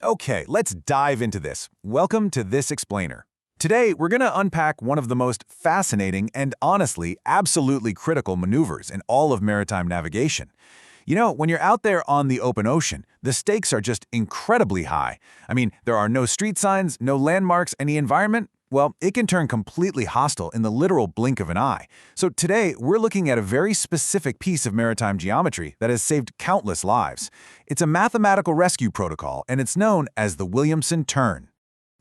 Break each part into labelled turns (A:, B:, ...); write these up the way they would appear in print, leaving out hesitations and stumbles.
A: Okay, let's dive into this. Welcome to This Explainer. Today, we're going to unpack one of the most fascinating and honestly, absolutely critical maneuvers in all of maritime navigation. You know, when you're out there on the open ocean, the stakes are just incredibly high. I mean, there are no street signs, no landmarks, and the environment, well, it can turn completely hostile in the literal blink of an eye. So today, we're looking at a very specific piece of maritime geometry that has saved countless lives. It's a mathematical rescue protocol, and it's known as the Williamson Turn.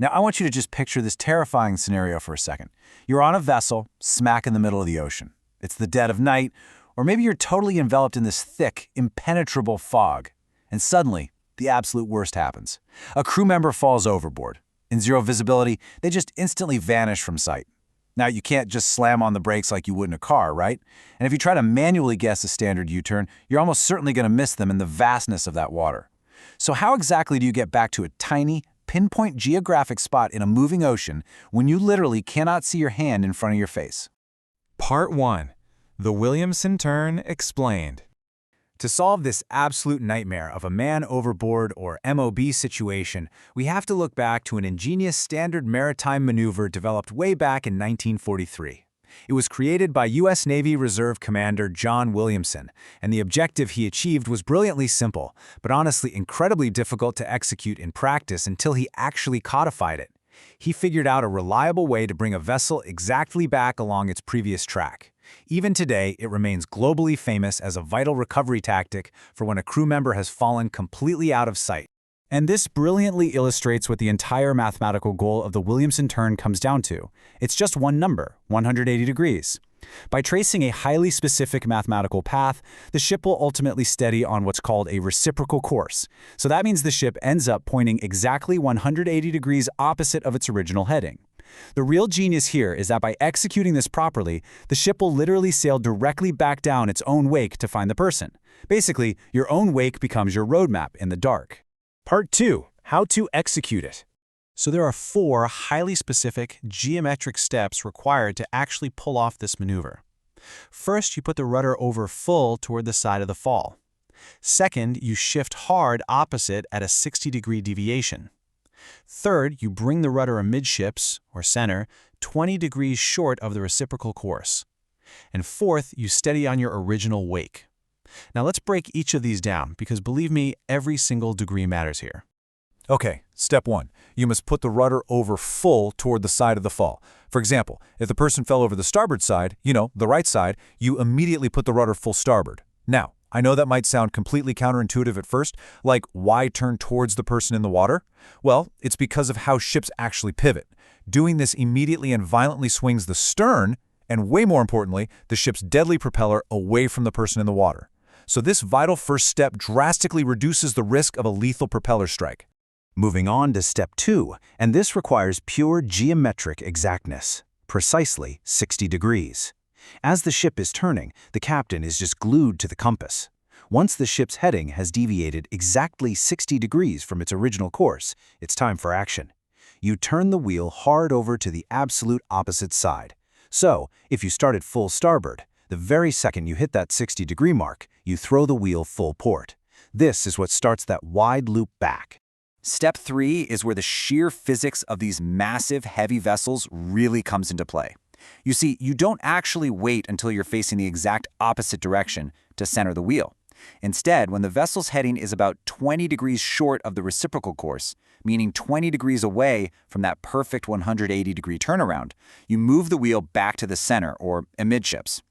B: Now, I want you to just picture this terrifying scenario for a second. You're on a vessel, smack in the middle of the ocean. It's the dead of night, or maybe you're totally enveloped in this thick, impenetrable fog. And suddenly, the absolute worst happens. A crew member falls overboard. In zero visibility, they just instantly vanish from sight. Now, you can't just slam on the brakes like you would in a car, right? And if you try to manually guess a standard U-turn, you're almost certainly going to miss them in the vastness of that water. So how exactly do you get back to a tiny, pinpoint geographic spot in a moving ocean when you literally cannot see your hand in front of your face?
C: Part 1. The Williamson Turn Explained.
D: To solve this absolute nightmare of a man overboard or MOB situation, we have to look back to an ingenious standard maritime maneuver developed way back in 1943. It was created by U.S. Navy Reserve Commander John Williamson, and the objective he achieved was brilliantly simple, but honestly incredibly difficult to execute in practice until he actually codified it. He figured out a reliable way to bring a vessel exactly back along its previous track. Even today, it remains globally famous as a vital recovery tactic for when a crew member has fallen completely out of sight. And this brilliantly illustrates what the entire mathematical goal of the Williamson Turn comes down to. It's just one number, 180 degrees. By tracing a highly specific mathematical path, the ship will ultimately steady on what's called a reciprocal course. So that means the ship ends up pointing exactly 180 degrees opposite of its original heading. The real genius here is that by executing this properly, the ship will literally sail directly back down its own wake to find the person. Basically, your own wake becomes your roadmap in the dark.
A: Part 2. How to execute it.
E: So there are 4 highly specific geometric steps required to actually pull off this maneuver. First, you put the rudder over full toward the side of the fall. Second, you shift hard opposite at a 60-degree deviation. Third, you bring the rudder amidships, or center, 20 degrees short of the reciprocal course. And fourth, you steady on your original wake. Now let's break each of these down, because believe me, every single degree matters here.
A: Okay, step 1. You must put the rudder over full toward the side of the fall. For example, if the person fell over the starboard side, the right side, you immediately put the rudder full starboard. Now, I know that might sound completely counterintuitive at first, like why turn towards the person in the water? Well, it's because of how ships actually pivot. Doing this immediately and violently swings the stern, and way more importantly, the ship's deadly propeller away from the person in the water. So this vital first step drastically reduces the risk of a lethal propeller strike.
B: Moving on to step 2, and this requires pure geometric exactness, precisely 60 degrees. As the ship is turning, the captain is just glued to the compass. Once the ship's heading has deviated exactly 60 degrees from its original course, it's time for action. You turn the wheel hard over to the absolute opposite side. So, if you start at full starboard, the very second you hit that 60-degree mark, you throw the wheel full port. This is what starts that wide loop back.
F: Step 3 is where the sheer physics of these massive, heavy vessels really comes into play. You see, you don't actually wait until you're facing the exact opposite direction to center the wheel. Instead, when the vessel's heading is about 20 degrees short of the reciprocal course, meaning 20 degrees away from that perfect 180-degree turnaround, you move the wheel back to the center, or amidships.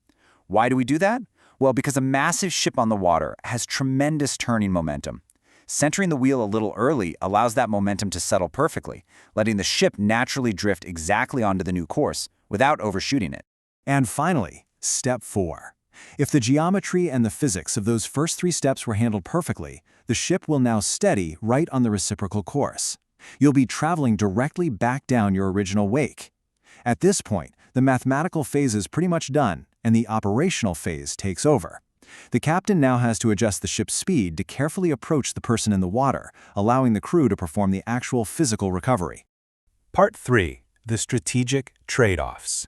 F: Why do we do that? Well, because a massive ship on the water has tremendous turning momentum. Centering the wheel a little early allows that momentum to settle perfectly, letting the ship naturally drift exactly onto the new course without overshooting it.
D: And finally, step 4. If the geometry and the physics of those first 3 steps were handled perfectly, the ship will now steady right on the reciprocal course. You'll be traveling directly back down your original wake. At this point, the mathematical phase is pretty much done, and the operational phase takes over. The captain now has to adjust the ship's speed to carefully approach the person in the water, allowing the crew to perform the actual physical recovery.
A: Part 3. The strategic trade-offs.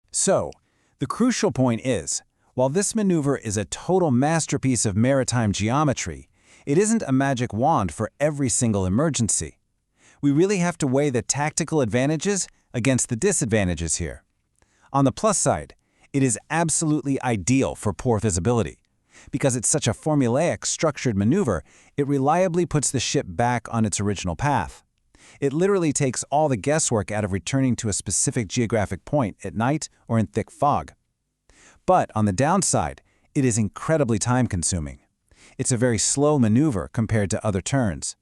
D: So, the crucial point is, while this maneuver is a total masterpiece of maritime geometry,
B: It isn't a magic wand for every single emergency. We really have to weigh the tactical advantages against the disadvantages here. On the plus side, it is absolutely ideal for poor visibility. Because it's such a formulaic, structured maneuver, it reliably puts the ship back on its original path. It literally takes all the guesswork out of returning to a specific geographic point at night or in thick fog. But on the downside, it is incredibly time-consuming. It's a very slow maneuver compared to other turns.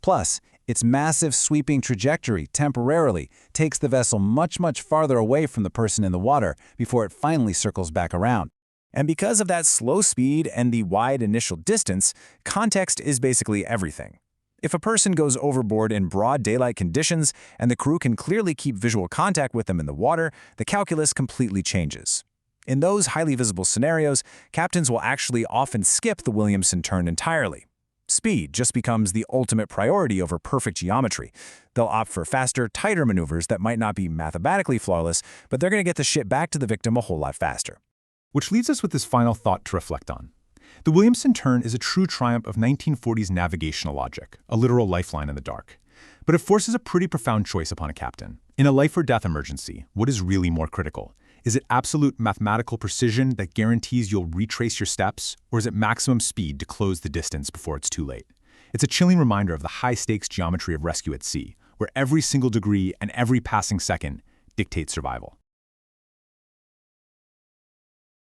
B: Plus, its massive sweeping trajectory temporarily takes the vessel much farther away from the person in the water before it finally circles back around.
A: And because of that slow speed and the wide initial distance, context is basically everything. If a person goes overboard in broad daylight conditions and the crew can clearly keep visual contact with them in the water, the calculus completely changes. In those highly visible scenarios, captains will actually often skip the Williamson Turn entirely. Speed just becomes the ultimate priority over perfect geometry. They'll opt for faster, tighter maneuvers that might not be mathematically flawless, but they're going to get the ship back to the victim a whole lot faster.
G: Which leaves us with this final thought to reflect on. The Williamson Turn is a true triumph of 1940s navigational logic, a literal lifeline in the dark. But it forces a pretty profound choice upon a captain. In a life-or-death emergency, what is really more critical? Is it absolute mathematical precision that guarantees you'll retrace your steps, or is it maximum speed to close the distance before it's too late? It's a chilling reminder of the high-stakes geometry of rescue at sea, where every single degree and every passing second dictates survival.